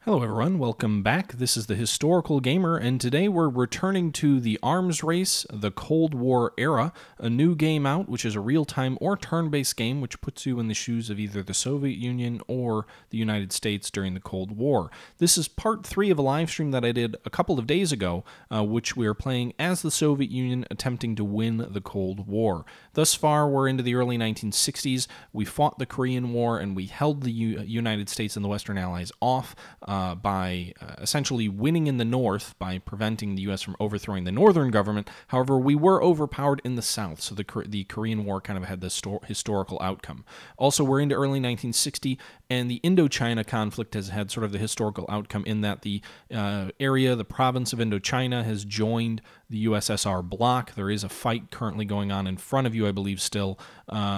Hello everyone, welcome back. This is the Historical Gamer, and today we're returning to the arms race, the Cold War era, a new game out, which is a real-time or turn-based game, which puts you in the shoes of either the Soviet Union or the United States during the Cold War. This is part 3 of a live stream that I did a couple of days ago, which we are playing as the Soviet Union attempting to win the Cold War. Thus far, we're into the early 1960s. We fought the Korean War, and we held the United States and the Western Allies off by essentially winning in the north by preventing the U.S. from overthrowing the northern government. However, we were overpowered in the south, so the Korean War kind of had this historical outcome. Also, we're into early 1960, and the Indochina conflict has had sort of the historical outcome in that the the province of Indochina has joined the USSR bloc. There is a fight currently going on in front of you, I believe, still,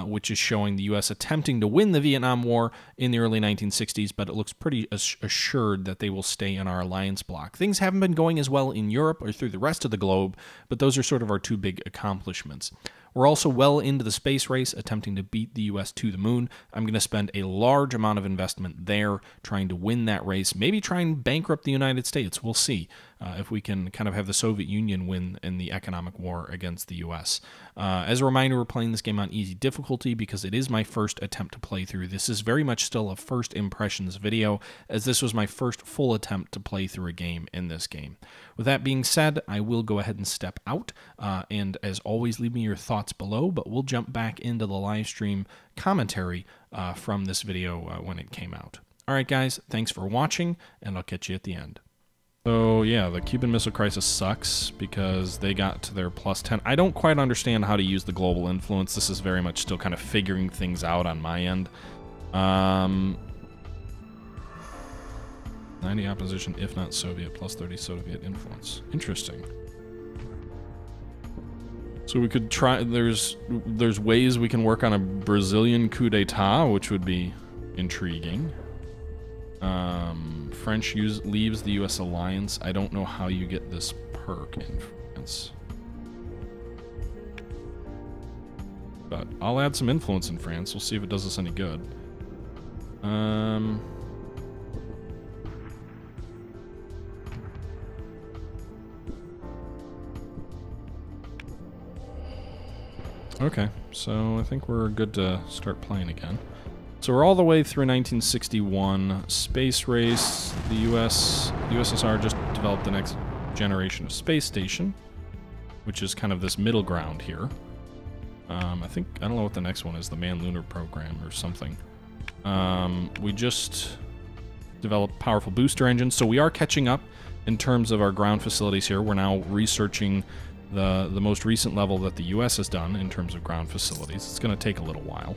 which is showing the U.S. attempting to win the Vietnam War in the early 1960s, but it looks pretty assured that they will stay in our alliance bloc. Things haven't been going as well in Europe or through the rest of the globe, but those are sort of our two big accomplishments. We're also well into the space race, attempting to beat the U.S. to the moon. I'm going to spend a large amount of investment there, trying to win that race, maybe try and bankrupt the United States. We'll see if we can kind of have the Soviet Union win in the economic war against the U.S. As a reminder, we're playing this game on easy difficulty because it is my first attempt to play through. This is very much still a first impressions video, as this was my first full attempt to play through a game in this game. With that being said, I will go ahead and step out, and as always, leave me your thoughts below, but we'll jump back into the live stream commentary from this video when it came out. Alright guys, thanks for watching, and I'll catch you at the end. So yeah, the Cuban Missile Crisis sucks because they got to their +10. I don't quite understand how to use the global influence. This is very much still kind of figuring things out on my end. 90 opposition, if not Soviet, +30 Soviet influence. Interesting. So we could try, there's ways we can work on a Brazilian coup d'etat, which would be intriguing. French leaves the U.S. alliance. I don't know how you get this perk in France. But I'll add some influence in France. We'll see if it does us any good. Okay, so I think we're good to start playing again. So we're all the way through 1961. Space race. The USSR just developed the next generation of space station, which is kind of this middle ground here. I don't know what the next one is, the Manned Lunar Program or something. We just developed powerful booster engines, so we are catching up in terms of our ground facilities here. We're now researching the most recent level that the U.S. has done in terms of ground facilities. It's going to take a little while.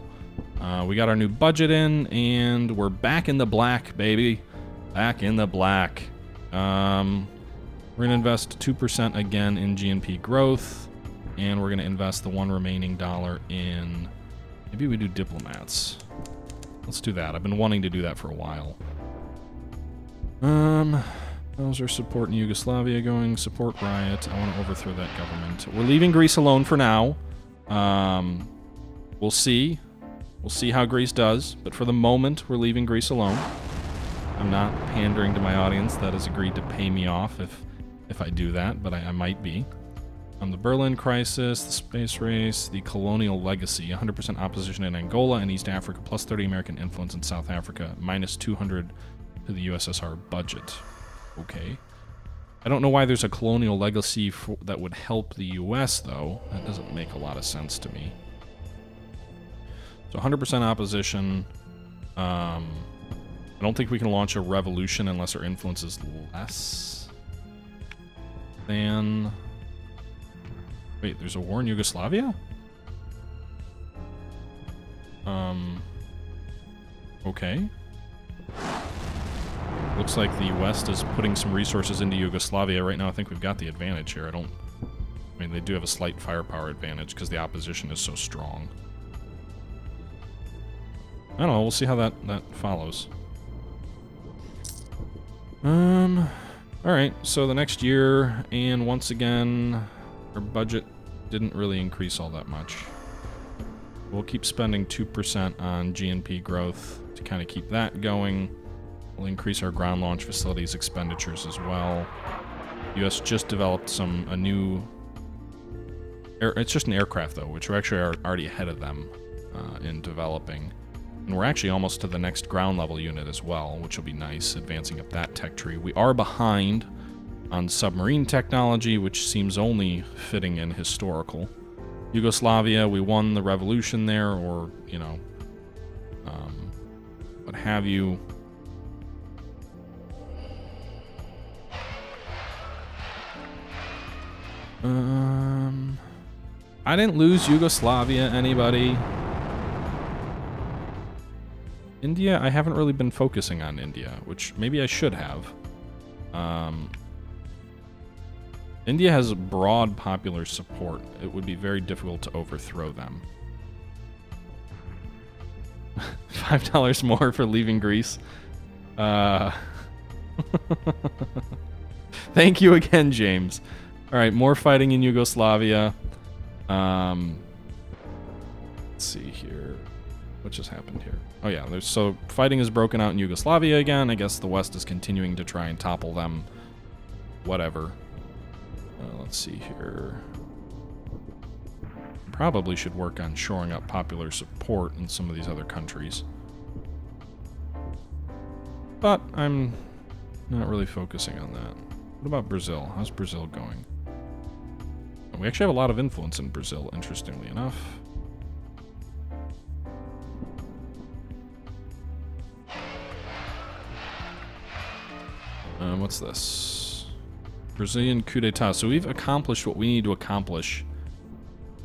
We got our new budget in, and we're back in the black, baby. Back in the black. We're going to invest 2% again in GNP growth, and we're going to invest the one remaining dollar in... Maybe we do diplomats. Let's do that. I've been wanting to do that for a while. How's our support in Yugoslavia going? Support riot. I want to overthrow that government. We're leaving Greece alone for now. We'll see. We'll see how Greece does, but for the moment, we're leaving Greece alone. I'm not pandering to my audience that has agreed to pay me off if I do that, but I might be. The Berlin crisis, the space race, the colonial legacy, 100% opposition in Angola and East Africa, +30 American influence in South Africa, -200 to the USSR budget. Okay. I don't know why there's a colonial legacy that would help the U.S., though. That doesn't make a lot of sense to me. So 100% opposition. I don't think we can launch a revolution unless our influence is less than... Wait, there's a war in Yugoslavia? Okay. Looks like the West is putting some resources into Yugoslavia. Right now, I think we've got the advantage here. I mean, they do have a slight firepower advantage because the opposition is so strong. I don't know, we'll see how that follows. Alright, so the next year, and once again, our budget didn't really increase all that much. We'll keep spending 2% on GNP growth to kind of keep that going. We'll increase our ground launch facilities expenditures as well. U.S. just developed a new... It's just an aircraft, though, which we're actually already ahead of them in developing. And we're actually almost to the next ground level unit as well, which will be nice, advancing up that tech tree. We are behind on submarine technology, which seems only fitting in historical. Yugoslavia, we won the revolution there, or, you know, what have you. I didn't lose Yugoslavia, anybody. India, I haven't really been focusing on India, which maybe I should have. India has broad popular support. It would be very difficult to overthrow them. $5 more for leaving Greece. Thank you again, James. All right, more fighting in Yugoslavia. Let's see here. What just happened here? Oh yeah, so fighting is broken out in Yugoslavia again. I guess the West is continuing to try and topple them. Whatever. Let's see here. Probably should work on shoring up popular support in some of these other countries. But I'm not really focusing on that. What about Brazil? How's Brazil going? We actually have a lot of influence in Brazil, interestingly enough. What's this? Brazilian coup d'etat. So we've accomplished what we need to accomplish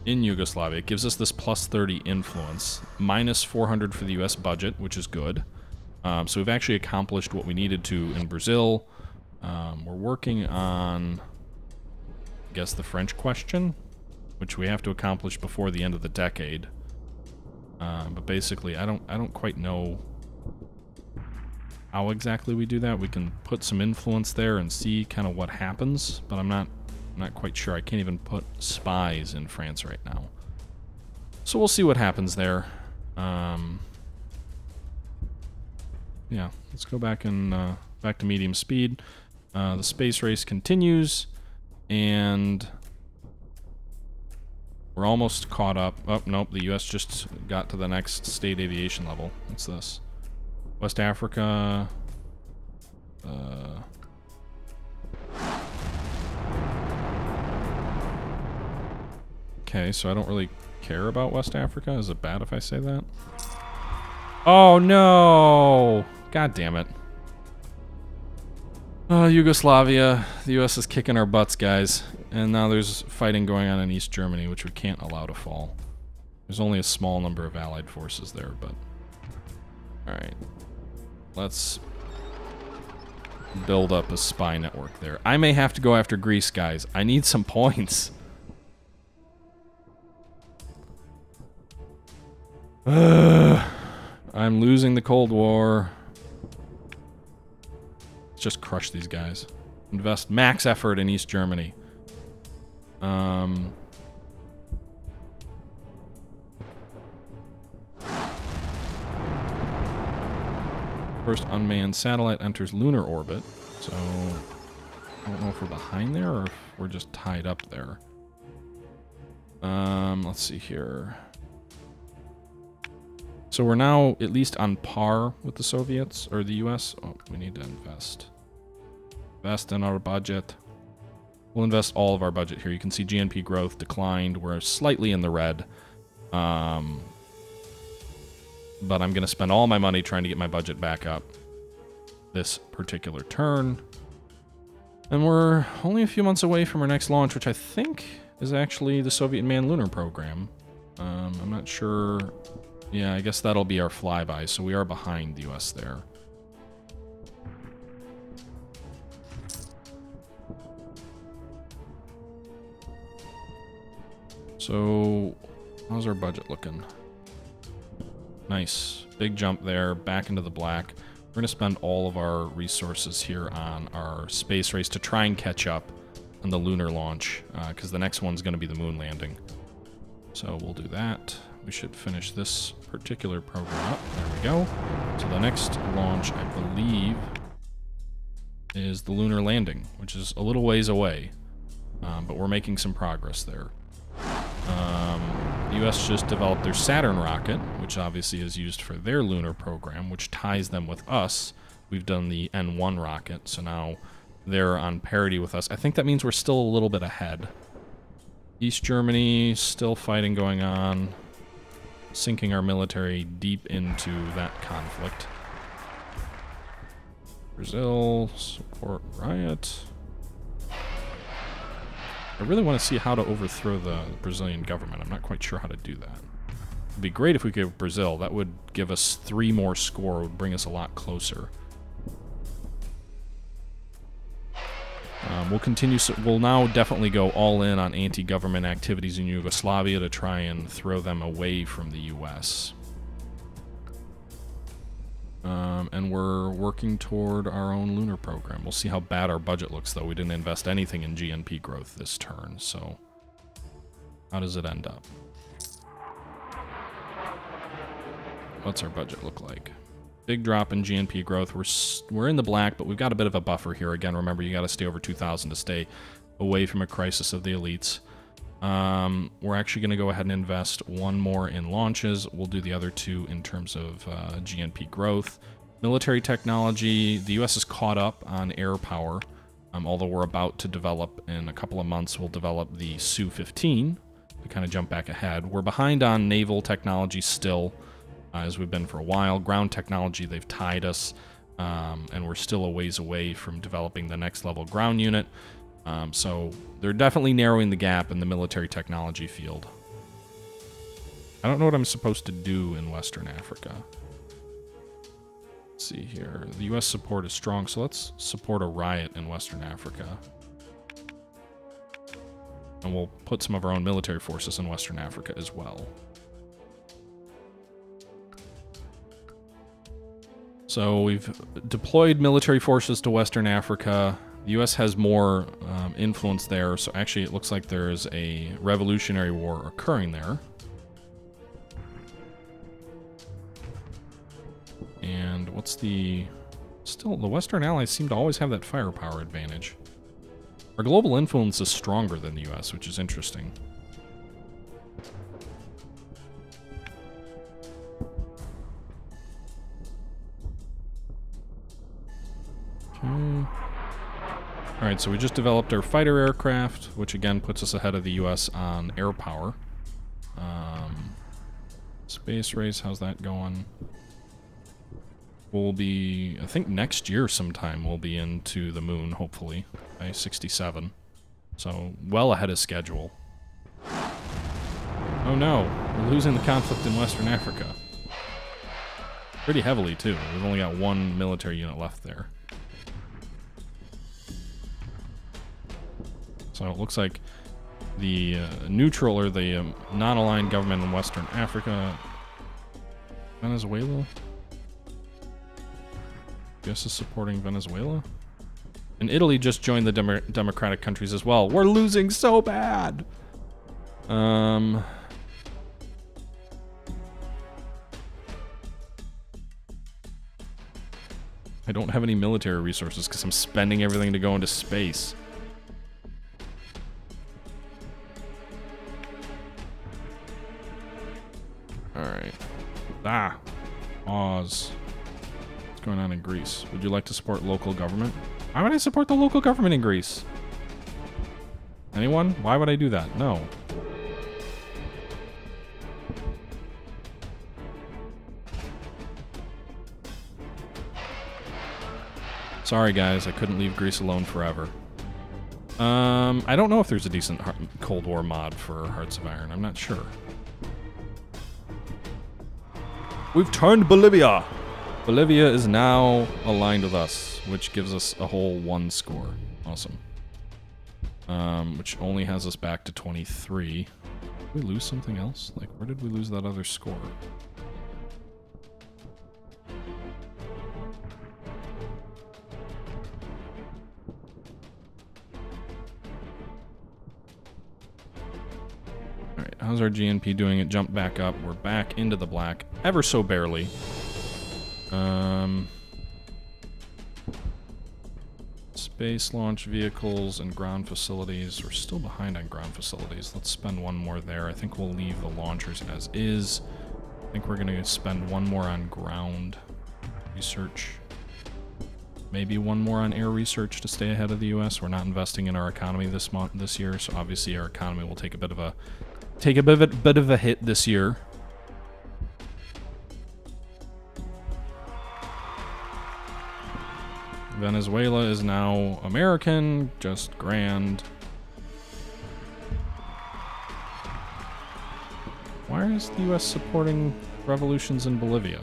in Yugoslavia. It gives us this plus 30 influence. Minus 400 for the US budget, which is good. So we've actually accomplished what we needed to in Brazil. We're working on, I guess, the French question, which we have to accomplish before the end of the decade. But basically, I don't quite know how exactly we do that. We can put some influence there and see kind of what happens, but I'm not quite sure. I can't even put spies in France right now. So we'll see what happens there. Yeah, let's go back and back to medium speed. The space race continues, and we're almost caught up. Oh, nope, the US just got to the next state aviation level. What's this? West Africa. Okay, so I don't really care about West Africa. Is it bad if I say that? Oh, no! God damn it. Yugoslavia. The US is kicking our butts, guys. And now there's fighting going on in East Germany, which we can't allow to fall. There's only a small number of allied forces there, but... Alright. Let's build up a spy network there. I may have to go after Greece, guys. I need some points. I'm losing the Cold War. Let's just crush these guys. Invest max effort in East Germany. First unmanned satellite enters lunar orbit, so I don't know if we're behind there or if we're just tied up there. Let's see here. So we're now at least on par with the Soviets or the US. Oh, we need to invest. Invest in our budget. We'll invest all of our budget here. You can see GNP growth declined. We're slightly in the red. But I'm going to spend all my money trying to get my budget back up this particular turn. And we're only a few months away from our next launch, which I think is actually the Soviet manned lunar program. I'm not sure. Yeah, I guess that'll be our flyby, so we are behind the US there. So, how's our budget looking? Nice. Big jump there, back into the black. We're going to spend all of our resources here on our space race to try and catch up on the lunar launch, because the next one's going to be the moon landing. So we'll do that. we should finish this particular program up. There we go. So the next launch, I believe, is the lunar landing, which is a little ways away, but we're making some progress there. The US just developed their Saturn rocket, which obviously is used for their lunar program, which ties them with us. We've done the N1 rocket, so now they're on parity with us. I think that means we're still a little bit ahead. East Germany, still fighting going on, sinking our military deep into that conflict. Brazil, support riot. I really want to see how to overthrow the Brazilian government. I'm not quite sure how to do that. It'd be great if we could Brazil. That would give us 3 more score, would bring us a lot closer. We'll continue. We'll now definitely go all in on anti-government activities in Yugoslavia to try and throw them away from the U.S. And we're working toward our own lunar program. We'll see how bad our budget looks, though. We didn't invest anything in GNP growth this turn, so how does it end up? What's our budget look like? Big drop in GNP growth. We're in the black, but we've got a bit of a buffer here. Again, remember, you got to stay over 2,000 to stay away from a crisis of the elites. We're actually going to go ahead and invest 1 more in launches. We'll do the other 2 in terms of GNP growth. Military technology, the U.S. is caught up on air power, although we're about to develop, in a couple of months, we'll develop the Su-15 to kind of jump back ahead. We're behind on naval technology still, as we've been for a while. Ground technology, they've tied us, and we're still a ways away from developing the next level ground unit. So they're definitely narrowing the gap in the military technology field. I don't know what I'm supposed to do in Western Africa. Let's see here. The U.S. support is strong, so let's support a riot in Western Africa. And we'll put some of our own military forces in Western Africa as well. So we've deployed military forces to Western Africa. The U.S. has more influence there, so actually it looks like there's a revolutionary war occurring there. And what's the... Still, the Western allies seem to always have that firepower advantage. Our global influence is stronger than the U.S., which is interesting. Okay. Alright, so we just developed our fighter aircraft, which again puts us ahead of the U.S. on air power. Space race, how's that going? We'll be, I think next year sometime, we'll be into the moon, hopefully, by 67. So, well ahead of schedule. Oh no, we're losing the conflict in Western Africa. Pretty heavily, too. We've only got 1 military unit left there. So it looks like the neutral, or the non-aligned government in Western Africa... Venezuela? US is supporting Venezuela? And Italy just joined the democratic countries as well. We're losing so bad! I don't have any military resources because I'm spending everything to go into space. Alright. Oz. What's going on in Greece? Would you like to support local government? Why would I support the local government in Greece? Anyone? Why would I do that? No. Sorry guys, I couldn't leave Greece alone forever. I don't know if there's a decent Cold War mod for Hearts of Iron. I'm not sure. We've turned Bolivia! Bolivia is now aligned with us, which gives us a whole 1 score. Awesome. Which only has us back to 23. Did we lose something else? Like, where did we lose that other score? how's our GNP doing? It jumped back up. We're back into the black, ever so barely. Space launch vehicles and ground facilities. We're still behind on ground facilities. Let's spend one more there. I think we'll leave the launchers as is. I think we're going to spend one more on ground research. Maybe one more on air research to stay ahead of the US. We're not investing in our economy this year, so obviously our economy will take a bit of a hit this year. Venezuela is now American, just grand. Why is the US supporting revolutions in Bolivia?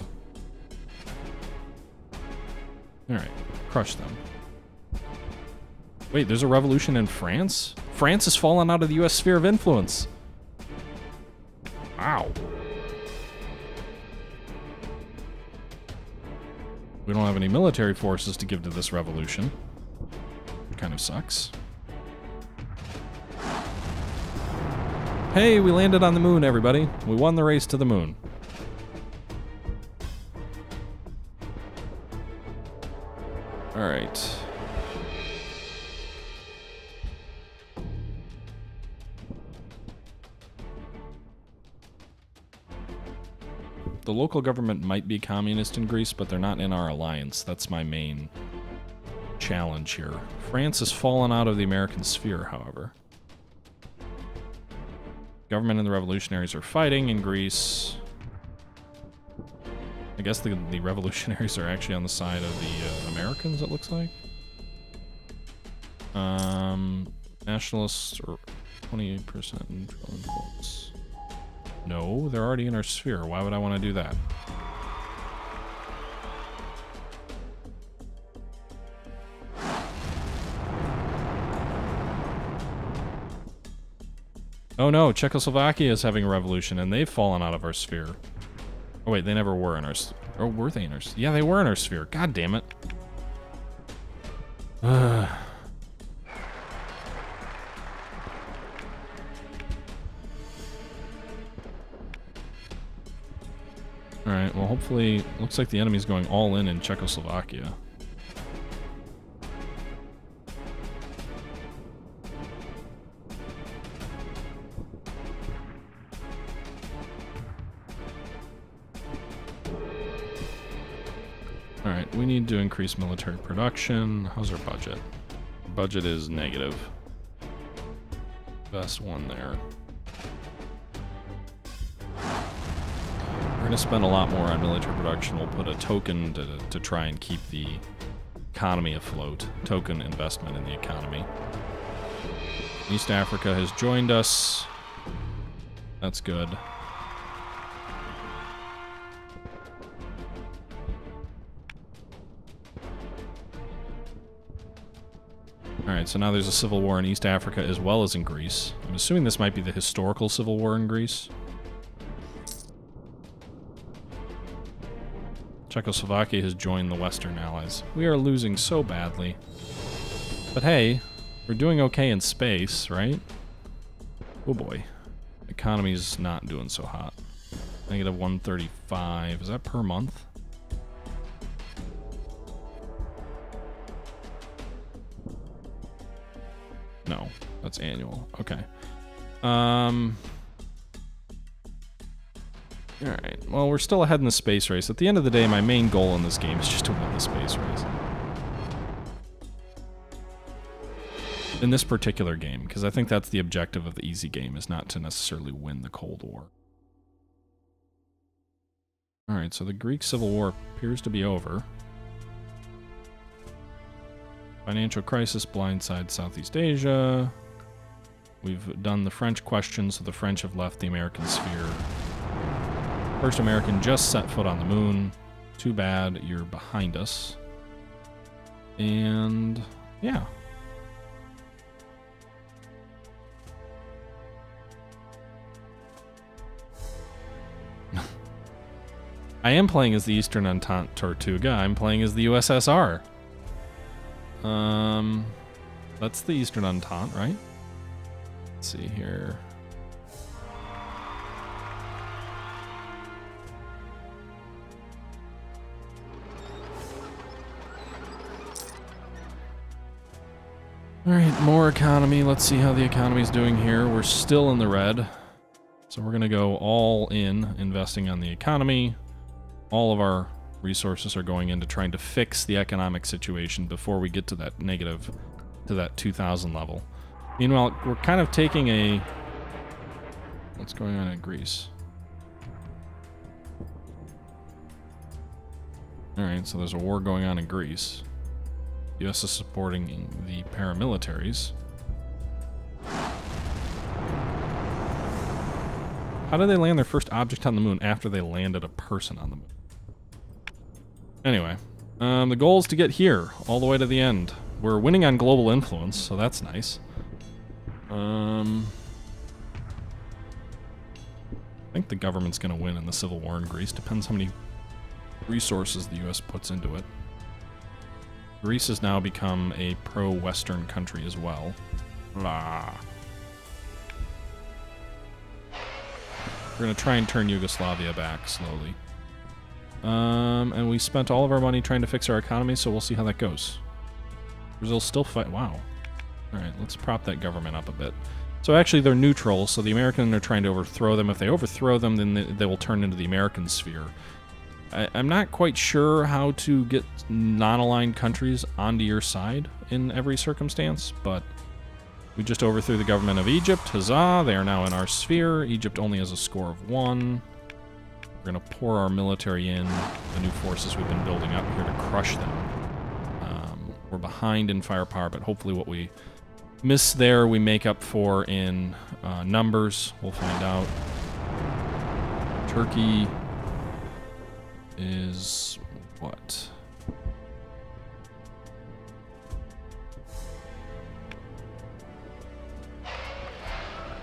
Alright, crush them. Wait, there's a revolution in France? France has fallen out of the US sphere of influence. Wow. We don't have any military forces to give to this revolution. Kind of sucks. Hey, we landed on the moon, everybody. We won the race to the moon. All right. The local government might be communist in Greece, but they're not in our alliance. That's my main challenge here. France has fallen out of the American sphere, however. Government and the revolutionaries are fighting in Greece. I guess the revolutionaries are actually on the side of the Americans, it looks like. Nationalists are 28% neutral votes. No, they're already in our sphere. Why would I want to do that? Oh no, Czechoslovakia is having a revolution and they've fallen out of our sphere. Oh wait, they never were in our... Or were they in our... Yeah, they were in our sphere. God damn it. Alright, well hopefully... Looks like the enemy's going all in Czechoslovakia. Alright, we need to increase military production. How's our budget? Our budget is negative. Best one there. We're going to spend a lot more on military production. We'll put a token to try and keep the economy afloat. Token investment in the economy. East Africa has joined us. That's good. Alright, so now there's a civil war in East Africa as well as in Greece. I'm assuming this might be the historical civil war in Greece. Czechoslovakia has joined the Western Allies. We are losing so badly. But hey, we're doing okay in space, right? Oh boy. Economy's not doing so hot. Negative 135. Is that per month? No, that's annual. Okay. Alright, well, we're still ahead in the space race. At the end of the day, my main goal in this game is just to win the space race. In this particular game, because I think that's the objective of the easy game, is not to necessarily win the Cold War. Alright, so the Greek Civil War appears to be over. Financial crisis blindsides Southeast Asia. We've done the French question, so the French have left the American sphere. First American just set foot on the moon. Too bad you're behind us. And yeah. I am playing as the Eastern Entente Tortuga. I'm playing as the USSR. That's the Eastern Entente, right? Let's see here. Alright, more economy. Let's see how the economy's doing here. We're still in the red. So we're going to go all in, investing on the economy. All of our resources are going into trying to fix the economic situation before we get to that negative, to that 2,000 level. Meanwhile, we're kind of taking a... What's going on in Greece? Alright, so there's a war going on in Greece. The US is supporting the paramilitaries. How did they land their first object on the moon after they landed a person on the moon? Anyway, the goal is to get here, all the way to the end. We're winning on global influence, so that's nice. I think the government's going to win in the civil war in Greece. Depends how many resources the US puts into it. Greece has now become a pro-Western country as well. Blah. We're going to try and turn Yugoslavia back slowly. And we spent all of our money trying to fix our economy, so we'll see how that goes. Brazil's still fight. Wow. Alright, let's prop that government up a bit. So actually they're neutral, so the Americans are trying to overthrow them. If they overthrow them, then they will turn into the American sphere. I'm not quite sure how to get non-aligned countries onto your side in every circumstance, but we just overthrew the government of Egypt. Huzzah! They are now in our sphere. Egypt only has a score of 1. We're going to pour our military in, the new forces we've been building up here to crush them. We're behind in firepower, but hopefully what we miss there we make up for in numbers. We'll find out. Turkey is what?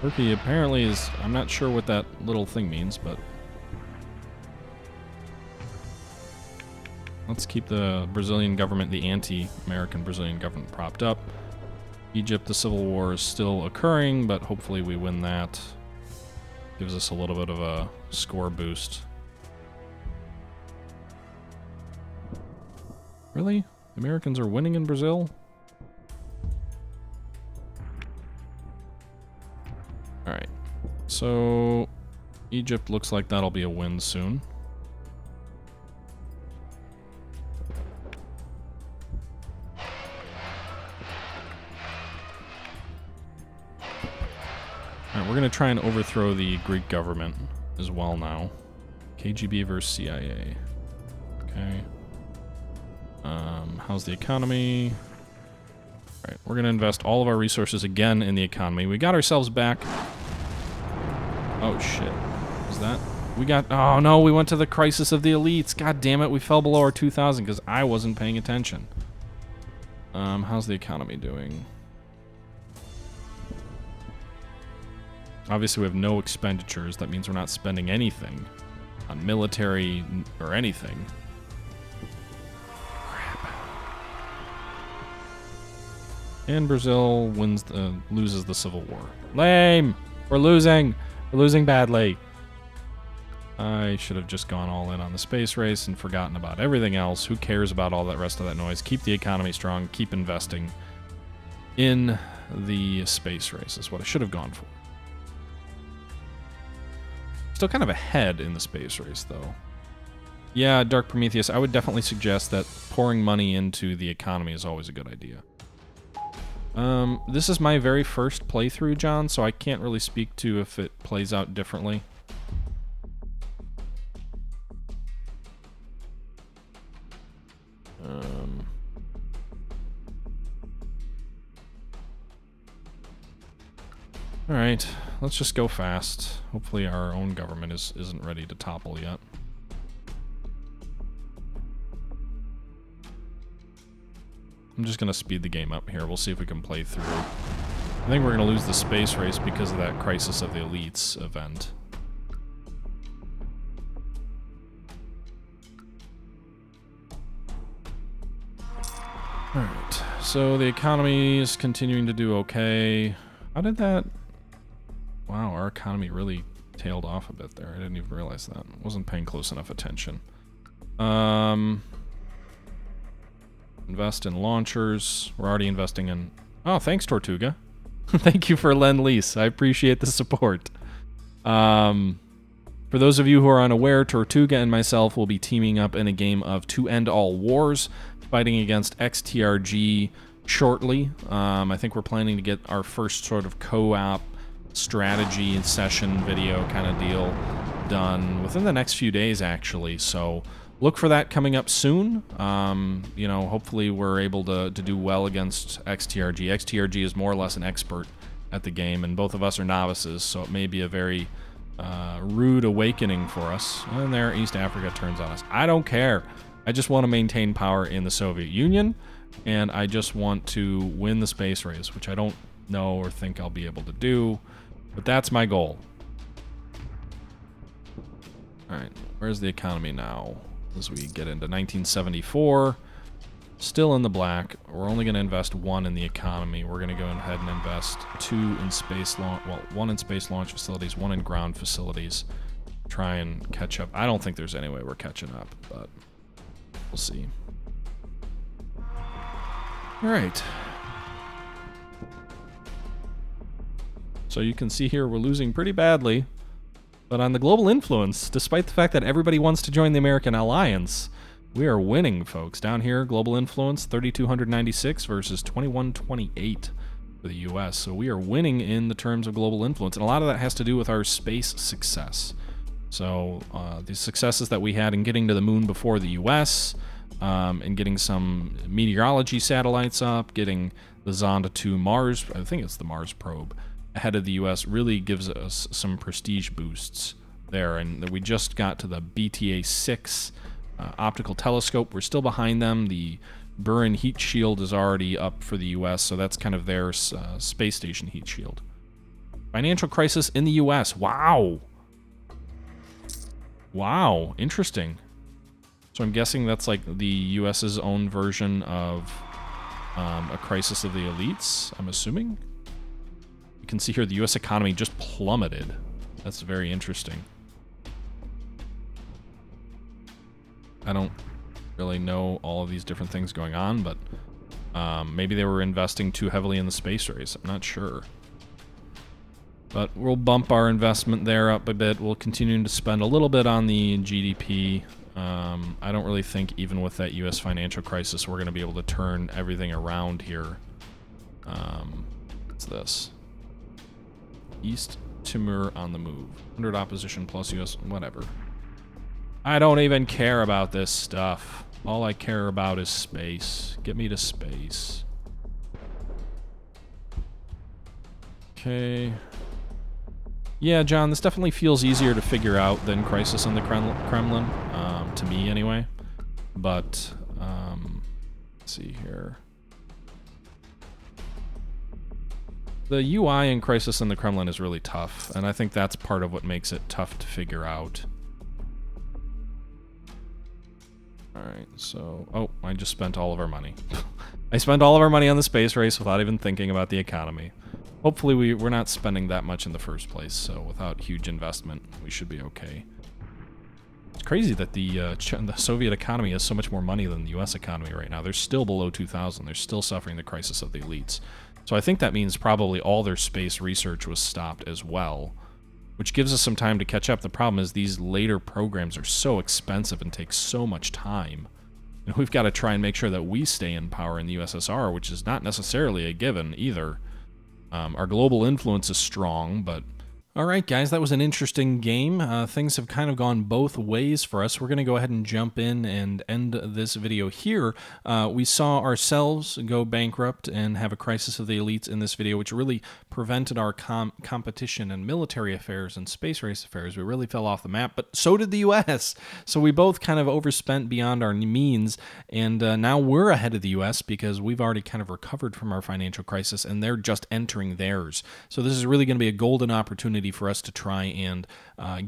Turkey apparently is... I'm not sure what that little thing means, but... Let's keep the Brazilian government, the anti-American Brazilian government, propped up. Egypt, the civil war is still occurring, but hopefully we win that. Gives us a little bit of a score boost. Really? The Americans are winning in Brazil? Alright. So, Egypt looks like that'll be a win soon. Alright, we're going to try and overthrow the Greek government as well now. KGB versus CIA. Okay. How's the economy? Alright, we're going to invest all of our resources again in the economy. We got ourselves back. Oh, shit. Is that... We got... Oh, no, we went to the crisis of the elites. God damn it, we fell below our 2,000 because I wasn't paying attention. How's the economy doing? Obviously, we have no expenditures. That means we're not spending anything on military or anything. And Brazil loses the civil war. Lame! We're losing! We're losing badly. I should have just gone all in on the space race and forgotten about everything else. Who cares about all that rest of that noise? Keep the economy strong. Keep investing in the space race is what I should have gone for. Still kind of ahead in the space race, though. Yeah, Dark Prometheus, I would definitely suggest that pouring money into the economy is always a good idea. This is my very first playthrough, John, so I can't really speak to if it plays out differently. Alright, let's just go fast. Hopefully our own government isn't ready to topple yet. I'm just going to speed the game up here. We'll see if we can play through. I think we're going to lose the space race because of that Crisis of the Elites event. Alright, so the economy is continuing to do okay. How did that... Wow, our economy really tailed off a bit there. I didn't even realize that. Wasn't paying close enough attention. Invest in launchers. We're already investing in Oh, thanks, Tortuga. Thank you for Lend-Lease. I appreciate the support. For those of you who are unaware, Tortuga and myself will be teaming up in a game of To End All Wars, fighting against XTRG shortly. I think we're planning to get our first sort of co-op strategy session video kind of deal done within the next few days, actually. So look for that coming up soon. You know, hopefully we're able to do well against XTRG. XTRG is more or less an expert at the game, and both of us are novices, so it may be a very rude awakening for us. And there, East Africa turns on us. I don't care. I just want to maintain power in the Soviet Union, and I just want to win the space race, which I don't know or think I'll be able to do, but that's my goal. All right, where's the economy now? As we get into 1974, still in the black. We're only going to invest 1 in the economy. We're going to go ahead and invest 2 in space launch, well, 1 in space launch facilities, 1 in ground facilities. Try and catch up. I don't think there's any way we're catching up, but we'll see. All right. So you can see here we're losing pretty badly, but on the global influence, despite the fact that everybody wants to join the American alliance, we are winning, folks. Down here, global influence, 3,296 versus 2,128 for the U.S. So we are winning in the terms of global influence, and a lot of that has to do with our space success. So the successes that we had in getting to the moon before the U.S., and getting some meteorology satellites up, getting the Zonda 2 Mars, I think it's the Mars probe, ahead of the U.S. really gives us some prestige boosts there. And we just got to the BTA-6 optical telescope. We're still behind them. The Buran heat shield is already up for the U.S., so that's kind of their space station heat shield. Financial crisis in the U.S. Wow. Wow, interesting. So I'm guessing that's like the U.S.'s own version of a crisis of the elites, I'm assuming. You can see here the U.S. economy just plummeted. That's very interesting. I don't really know all of these different things going on, but maybe they were investing too heavily in the space race. I'm not sure. But we'll bump our investment there up a bit. We'll continue to spend a little bit on the GDP. I don't really think even with that U.S. financial crisis we're going to be able to turn everything around here. What's this? East Timor on the move. 100 opposition plus U.S. whatever. I don't even care about this stuff. All I care about is space. Get me to space. Okay. Yeah, John, this definitely feels easier to figure out than Crisis on the Kremlin, to me anyway. But, let's see here. The UI in Crisis on the Kremlin is really tough, and I think that's part of what makes it tough to figure out. Alright, so... Oh, I just spent all of our money. I spent all of our money on the space race without even thinking about the economy. Hopefully we're not spending that much in the first place, so without huge investment, we should be okay. It's crazy that the Soviet economy has so much more money than the U.S. economy right now. They're still below 2000. They're still suffering the crisis of the elites. So I think that means probably all their space research was stopped as well, which gives us some time to catch up. The problem is these later programs are so expensive and take so much time. And we've got to try and make sure that we stay in power in the USSR, which is not necessarily a given either. Our global influence is strong, but... Alright guys, that was an interesting game. Things have kind of gone both ways for us. We're going to go ahead and jump in and end this video here. We saw ourselves go bankrupt and have a crisis of the elites in this video, which really prevented our competition in military affairs and space race affairs. We really fell off the map, but so did the US. So we both kind of overspent beyond our means, and now we're ahead of the US because we've already kind of recovered from our financial crisis, and they're just entering theirs. So this is really going to be a golden opportunity opportunity for us to try and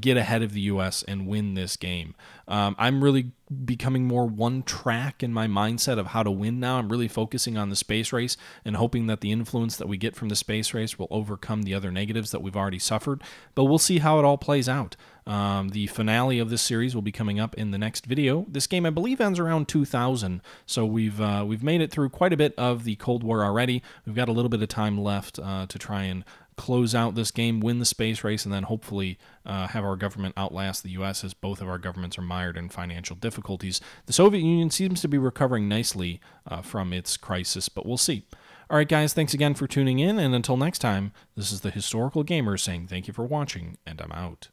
get ahead of the U.S. and win this game. I'm really becoming more one track in my mindset of how to win now. I'm really focusing on the space race and hoping that the influence that we get from the space race will overcome the other negatives that we've already suffered. But we'll see how it all plays out. The finale of this series will be coming up in the next video. This game, I believe, ends around 2000, so we've made it through quite a bit of the Cold War already. We've got a little bit of time left to try and close out this game, win the space race, and then hopefully have our government outlast the U.S., as both of our governments are mired in financial difficulties. The Soviet Union seems to be recovering nicely from its crisis, but we'll see. All right, guys, thanks again for tuning in, and until next time, this is the Historical Gamer saying thank you for watching, and I'm out.